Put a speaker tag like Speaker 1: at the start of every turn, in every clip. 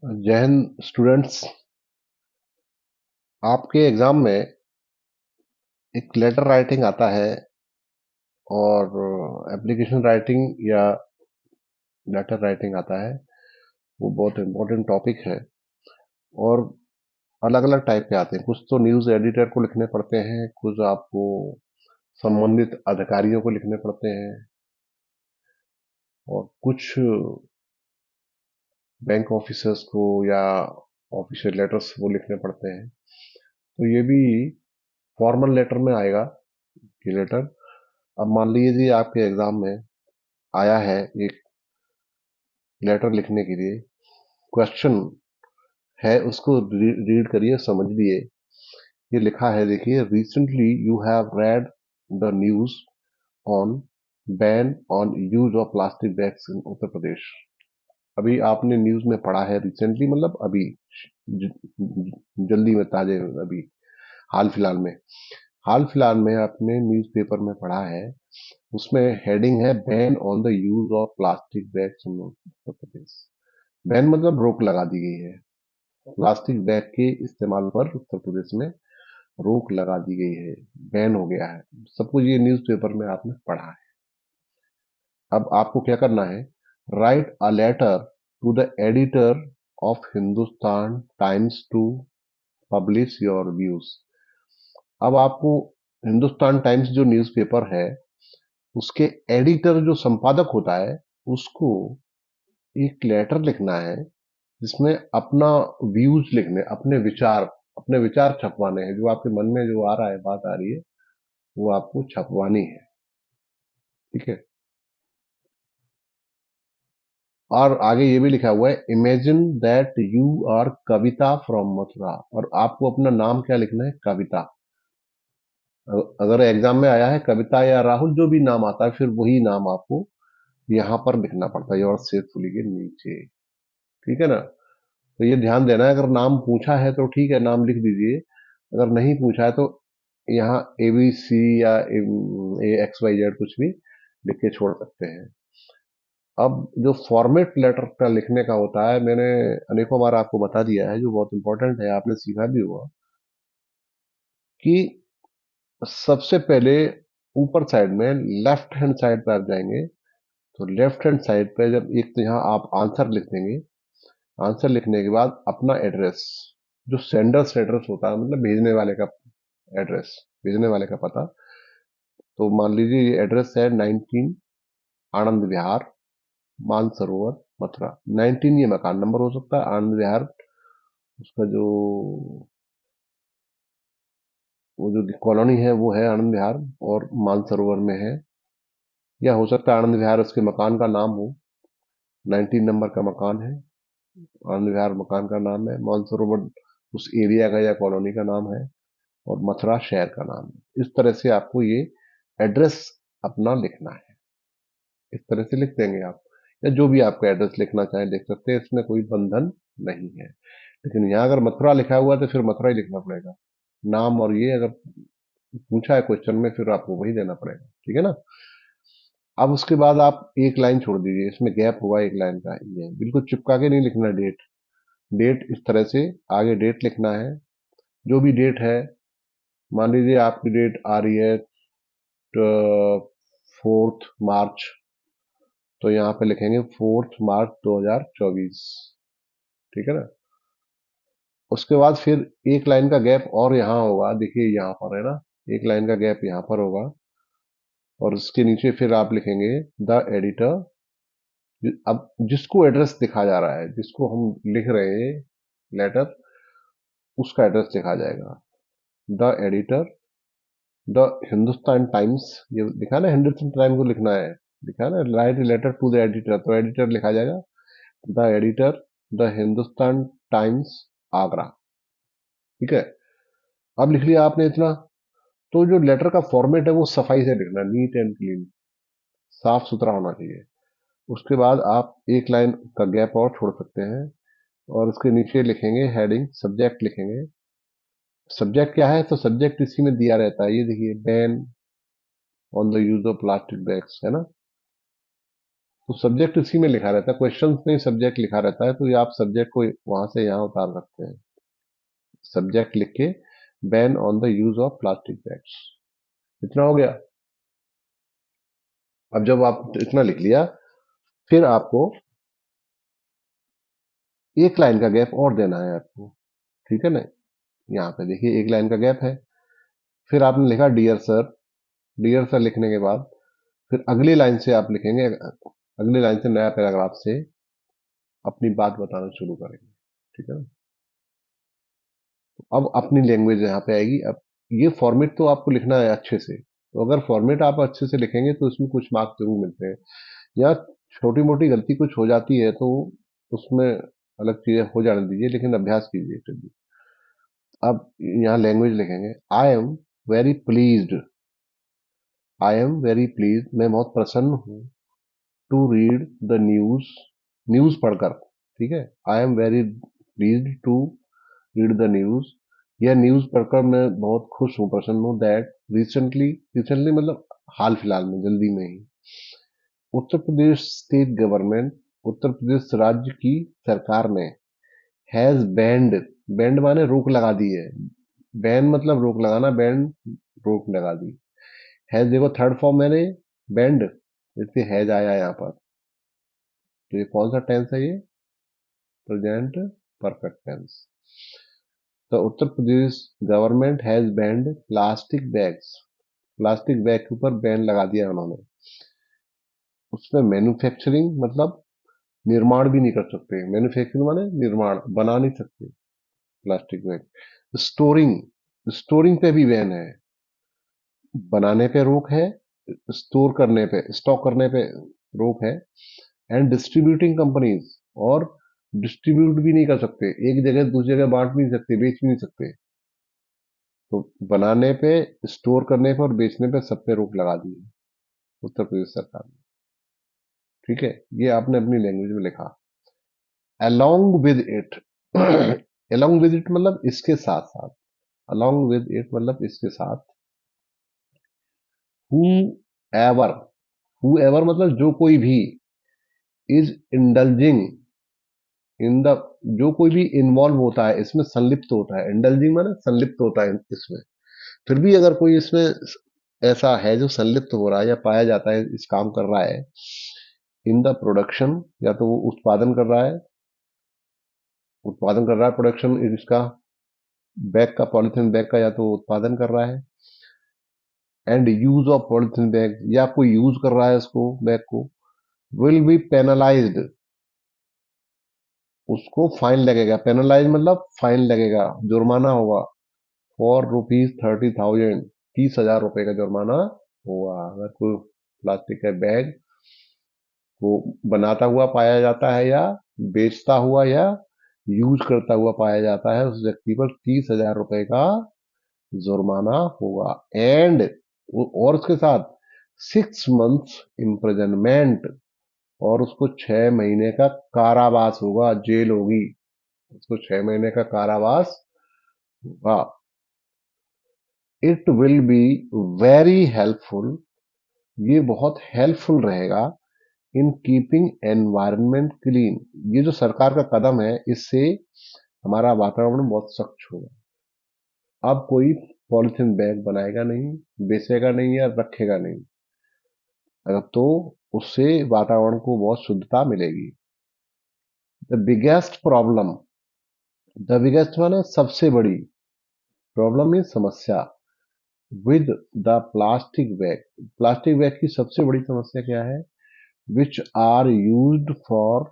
Speaker 1: जय हिंद स्टूडेंट्स। आपके एग्जाम में एक लेटर राइटिंग आता है और एप्लीकेशन राइटिंग या लेटर राइटिंग आता है। वो बहुत इम्पोर्टेंट टॉपिक है और अलग अलग टाइप के आते हैं। कुछ तो न्यूज़ एडिटर को लिखने पड़ते हैं, कुछ आपको संबंधित अधिकारियों को लिखने पड़ते हैं और कुछ बैंक ऑफिसर्स को या ऑफिशियल लेटर्स वो लिखने पड़ते हैं। तो ये भी फॉर्मल लेटर में आएगा कि लेटर। अब मान लीजिए आपके एग्जाम में आया है एक लेटर लिखने के लिए, क्वेश्चन है, उसको रीड करिए, समझिए। ये लिखा है, देखिए, recently you have read the news on ban on use of plastic bags in Uttar Pradesh. अभी आपने न्यूज में पढ़ा है, रिसेंटली मतलब अभी, ज, जल्दी में, ताजे में, अभी हाल फिलहाल में आपने न्यूज़पेपर में पढ़ा है। उसमें हेडिंग है, ban on the use of plastic bags in Uttar Pradesh. Ban मतलब रोक लगा दी गई है, प्लास्टिक बैग के इस्तेमाल पर उत्तर प्रदेश में रोक लगा दी गई है, बैन हो गया है। सब कुछ ये न्यूज़पेपर में आपने पढ़ा है। अब आपको क्या करना है, write a letter to the editor of Hindustan Times to publish your views. अब आपको हिंदुस्तान टाइम्स जो न्यूज़पेपर है, उसके एडिटर जो संपादक होता है, उसको एक लेटर लिखना है जिसमें अपना व्यूज लिखने, अपने विचार छपवाने हैं। जो आपके मन में जो आ रहा है, बात आ रही है, वो आपको छपवानी है। ठीक है। और आगे ये भी लिखा हुआ है, imagine that you are Kavita from Mathura. और आपको अपना नाम क्या लिखना है, कविता। अगर एग्जाम में आया है कविता या राहुल, जो भी नाम आता है, फिर वही नाम आपको यहाँ पर लिखना पड़ता है, और सेतफुली के नीचे। ठीक है ना। तो ये ध्यान देना है, अगर नाम पूछा है तो ठीक है, नाम लिख दीजिए। अगर नहीं पूछा है तो यहाँ ABC या XYZ कुछ भी लिख के छोड़ सकते हैं। अब जो फॉर्मेट लेटर का लिखने का होता है, मैंने अनेकों बार आपको बता दिया है, जो बहुत इंपॉर्टेंट है, आपने सीखा भी होगा कि सबसे पहले ऊपर साइड में लेफ्ट हैंड साइड पर आप जाएंगे। तो लेफ्ट हैंड साइड पे जब एक, तो यहाँ आप आंसर लिख देंगे। आंसर लिखने के बाद अपना एड्रेस, जो सेंडर्स एड्रेस होता है, मतलब भेजने वाले का एड्रेस, भेजने वाले का पता। तो मान लीजिए ये एड्रेस है 19 आनंद विहार, मानसरोवर, मथुरा। 19 ये मकान नंबर हो सकता है, आनंद विहार उसका जो, वो जो कॉलोनी है वो है आनंद विहार, और मानसरोवर में है। या हो सकता है आनंद विहार उसके मकान का नाम हो। 19 नंबर का मकान है, आनंद विहार मकान का नाम है, मानसरोवर उस एरिया का या कॉलोनी का नाम है, और मथुरा शहर का नाम है। इस तरह से आपको ये एड्रेस अपना लिखना है। इस तरह से लिख देंगे आप, या जो भी आपका एड्रेस लिखना चाहे लिख सकते हैं, इसमें कोई बंधन नहीं है। लेकिन यहाँ अगर मथुरा लिखा हुआ है तो फिर मथुरा ही लिखना पड़ेगा नाम, और ये अगर पूछा है क्वेश्चन में, फिर आपको वही देना पड़ेगा। ठीक है ना। अब उसके बाद आप एक लाइन छोड़ दीजिए, इसमें गैप हुआ एक लाइन का, ये बिल्कुल चिपका के नहीं लिखना। डेट, डेट इस तरह से आगे डेट लिखना है, जो भी डेट है। मान लीजिए आपकी डेट आ रही है 4 मार्च, तो यहाँ पे लिखेंगे 4 मार्च 2024। ठीक है ना। उसके बाद फिर एक लाइन का गैप और यहाँ होगा, देखिए यहाँ पर है ना, एक लाइन का गैप यहाँ पर होगा। और उसके नीचे फिर आप लिखेंगे द एडिटर। अब जिसको एड्रेस लिखा जा रहा है, जिसको हम लिख रहे हैं लेटर, उसका एड्रेस लिखा जाएगा। The editor, the Hindustan times, ये लिखा ना, हिंदुस्तान टाइम्स को लिखना है, लिखा ना, write letter to the editor, तो एडिटर लिखा जाएगा the editor, the Hindustan Times, Agra. ठीक है। अब लिख लिया आपने इतना। तो जो लेटर का फॉर्मेट है वो सफाई से लिखना, नीट एंड क्लीन, साफ सुथरा होना चाहिए। उसके बाद आप एक लाइन का गैप और छोड़ सकते हैं, और उसके नीचे लिखेंगे हेडिंग, सब्जेक्ट लिखेंगे। सब्जेक्ट क्या है, तो सब्जेक्ट इसी में दिया रहता है, ये देखिए, ban on the use of plastic bags, है ना। तो सब्जेक्ट इसी में लिखा रहता है, क्वेश्चन में सब्जेक्ट लिखा रहता है, तो ये आप सब्जेक्ट को वहां से यहाँ उतार सकते हैं। सब्जेक्ट लिख के ban on the use of plastic bags, इतना हो गया। अब जब आप इतना लिख लिया, फिर आपको एक लाइन का गैप और देना है आपको, ठीक है ना। यहाँ पे देखिए एक लाइन का गैप है, फिर आपने लिखा डियर सर। डियर सर लिखने के बाद फिर अगली लाइन से आप लिखेंगे, अगली लाइन से नया पैराग्राफ से अपनी बात बताना शुरू करेंगे, ठीक है ना। अब अपनी लैंग्वेज यहाँ पे आएगी। अब ये फॉर्मेट तो आपको लिखना है अच्छे से, तो अगर फॉर्मेट आप अच्छे से लिखेंगे तो इसमें कुछ मार्क्स जरूर मिलते हैं। या छोटी मोटी गलती कुछ हो जाती है तो उसमें अलग चीजें हो जाने दीजिए, लेकिन अभ्यास कीजिए फिर भी। अब यहाँ लैंग्वेज लिखेंगे, I am very pleased. I am very pleased, मैं बहुत प्रसन्न हूँ। To read the news, news पढ़कर, ठीक है। I am very pleased to read the news, यह न्यूज पढ़कर मैं बहुत खुश हूँ, प्रसन्न हूँ। दैट रिसेंटली, रिसेंटली मतलब हाल फिलहाल में, जल्दी में ही, उत्तर प्रदेश स्टेट गवर्नमेंट, उत्तर प्रदेश राज्य की सरकार ने, हैज बैंड, बैंड माने रोक लगा दी है। बैन मतलब रोक लगाना, बैंड रोक लगा दी। हैज देखो थर्ड फॉर्म मैंने बैंड, इसलिए हैज आया यहाँ पर। तो ये कौन सा टेंस है, ये प्रेजेंट परफेक्ट टेंस। तो Uttar Pradesh government has banned plastic bags, plastic bag के ऊपर बैन लगा दिया उन्होंने। उसमें मैन्युफैक्चरिंग मतलब निर्माण भी नहीं कर सकते, मैन्युफैक्चरिंग माने निर्माण, बना नहीं सकते प्लास्टिक बैग। स्टोरिंग, स्टोरिंग पे भी बैन है, बनाने पे रोक है, स्टोर करने पे, स्टॉक करने पे रोक है। एंड डिस्ट्रीब्यूटिंग कंपनीज, और डिस्ट्रीब्यूट भी नहीं कर सकते, एक जगह दूसरी जगह बांट भी नहीं सकते, बेच भी नहीं सकते। तो बनाने पे, स्टोर करने पे और बेचने पे सब पे रोक लगा दी है उत्तर प्रदेश सरकार ने, ठीक है। ये आपने अपनी लैंग्वेज में लिखा। along with it, along with it मतलब इसके साथ साथ, along with it मतलब इसके साथ। whoever, whoever मतलब जो कोई भी, is indulging इन द, जो कोई भी इन्वॉल्व होता है इसमें, संलिप्त होता है, इंडल्जिंग माने संलिप्त होता है इसमें। फिर भी अगर कोई इसमें ऐसा है जो संलिप्त हो रहा है या पाया जाता है, इस काम कर रहा है, इन द प्रोडक्शन, या तो वो उत्पादन कर रहा है, उत्पादन कर रहा है, प्रोडक्शन इसका बैग का, पॉलिथीन बैग का, या तो उत्पादन कर रहा है। And use of polythene bag, या कोई यूज कर रहा है उसको, बैग को, विल बी पेनलाइज्ड, उसको फाइन लगेगा। पेनलाइज मतलब फाइन लगेगा, जुर्माना होगा। फॉर ₹30,000, 30,000 का जुर्माना होगा अगर कोई प्लास्टिक का बैग को बनाता हुआ पाया जाता है, या बेचता हुआ, या यूज करता हुआ पाया जाता है, उस व्यक्ति पर ₹30,000 का जुर्माना होगा। एंड और उसके साथ 6 months इम्प्रिजनमेंट, और उसको 6 महीने का कारावास होगा, जेल होगी, उसको 6 महीने का कारावास होगा। It will be very helpful, ये बहुत हेल्पफुल रहेगा। इन कीपिंग एनवायरनमेंट क्लीन, ये जो सरकार का कदम है, इससे हमारा वातावरण बहुत स्वच्छ होगा। अब कोई पॉलिथीन बैग बनाएगा नहीं, बेचेगा नहीं, या रखेगा नहीं। तो उससे वातावरण को बहुत शुद्धता मिलेगी। The biggest problem, the biggest माने सबसे बड़ी, प्रॉब्लम में समस्या, with the plastic bag, plastic bag की सबसे बड़ी समस्या क्या है, which are used for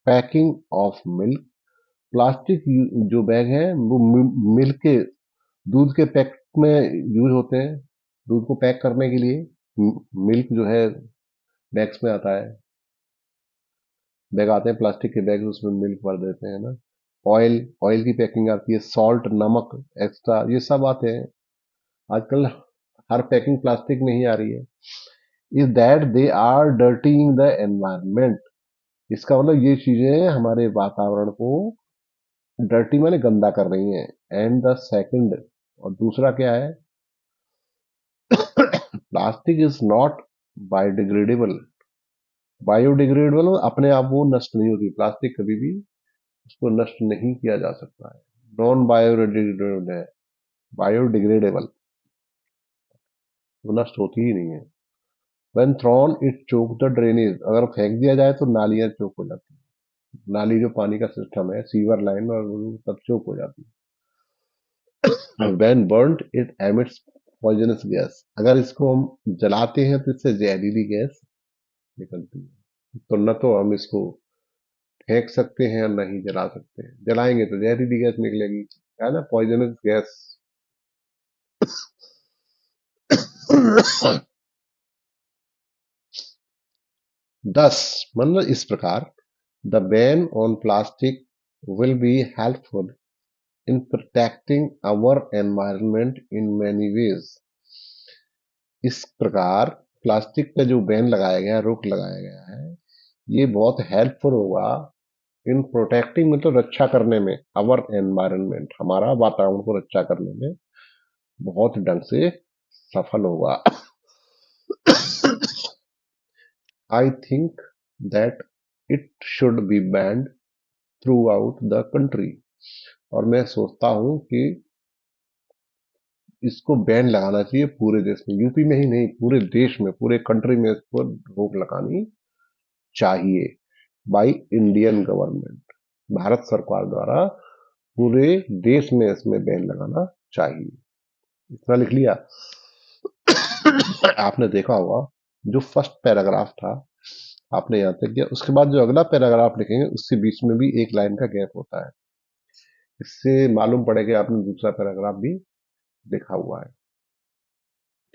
Speaker 1: packing of milk. Plastic जो बैग है वो मिल्क के, दूध के पैक में यूज होते हैं, दूध को पैक करने के लिए। मिल्क जो है बैग्स में आता है, बैग आते हैं प्लास्टिक के बैग, उसमें मिल्क भर देते हैं ना। ऑयल, ऑयल की पैकिंग आती है, सॉल्ट, नमक एक्स्ट्रा, ये सब आते हैं आजकल। हर पैकिंग प्लास्टिक में ही आ रही है। Is that they are dirtying the environment, इसका मतलब ये चीजें हमारे वातावरण को डर्टी माने गंदा कर रही हैं। एंड द सेकंड, और दूसरा क्या है, plastic is not biodegradable, biodegradable अपने आप वो नष्ट नहीं होती, प्लास्टिक कभी भी उसको नष्ट नहीं किया जा सकता है। नॉन बायोडिग्रेडेबल है, बायोडिग्रेडेबल वो नष्ट होती ही नहीं है। When thrown it choke the drainage, अगर फेंक दिया जाए तो नालियां चोक हो जाती है, नाली जो पानी का सिस्टम है, सीवर लाइन और वो सब चोक हो जाती है। When burned it emits poisonous gas, अगर इसको हम जलाते हैं तो इससे जहरीली गैस निकलती है। तो न तो हम इसको फेंक सकते हैं और न ही जला सकते हैं, जलाएंगे तो जहरीली गैस निकलेगी, है ना, पॉइजनस गैस। दस मतलब इस प्रकार, the ban on plastic will be helpful in protecting our environment in many ways। इस प्रकार प्लास्टिक का जो बैन लगाया गया है, रोक लगाया गया है, ये बहुत हेल्पफुल होगा इन प्रोटेक्टिंग, मतलब रक्षा करने में, अवर एनवायरनमेंट, हमारा वातावरण को रक्षा करने में बहुत ढंग से सफल होगा। I think that it should be band through out the country, और मैं सोचता हूं कि इसको बैन लगाना चाहिए पूरे देश में, यूपी में ही नहीं, पूरे देश में, पूरे कंट्री में इसको रोक लगानी चाहिए, बाय इंडियन गवर्नमेंट, भारत सरकार द्वारा पूरे देश में इसमें बैन लगाना चाहिए। इतना लिख लिया। आपने देखा होगा जो फर्स्ट पैराग्राफ था आपने यहां तक किया, उसके बाद जो अगला पैराग्राफ लिखेंगे उसके बीच में भी एक लाइन का गैप होता है, इससे मालूम पड़ेगा आपने दूसरा पैराग्राफ भी लिखा हुआ है।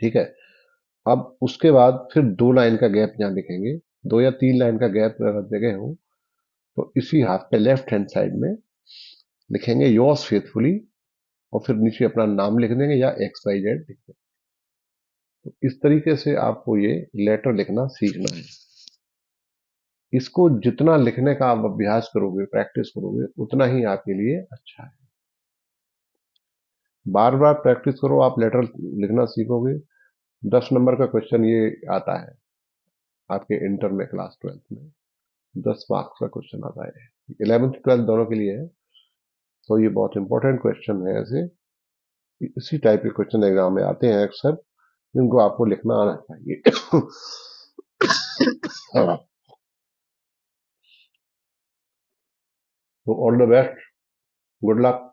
Speaker 1: ठीक है, अब उसके बाद फिर 2 लाइन का गैप यहाँ लिखेंगे, 2 या 3 लाइन का गैप अगर जगह हो तो इसी हाथ पे लेफ्ट हैंड साइड में लिखेंगे योर्स फेथफुली, और फिर नीचे अपना नाम लिख देंगे या XYZ लिख देंगे। तो इस तरीके से आपको ये लेटर लिखना सीखना है। इसको जितना लिखने का आप अभ्यास करोगे, प्रैक्टिस करोगे, उतना ही आपके लिए अच्छा है। बार बार प्रैक्टिस करो, आप लेटर लिखना सीखोगे। 10 नंबर का क्वेश्चन ये आता है आपके इंटर में, क्लास 12 में 10 मार्क्स का क्वेश्चन आता है, 11th 12th दोनों के लिए है। तो ये बहुत इंपॉर्टेंट क्वेश्चन है, ऐसे इसी टाइप के क्वेश्चन एग्जाम में आते हैं अक्सर, जिनको आपको लिखना आना चाहिए। तो all the best, good luck.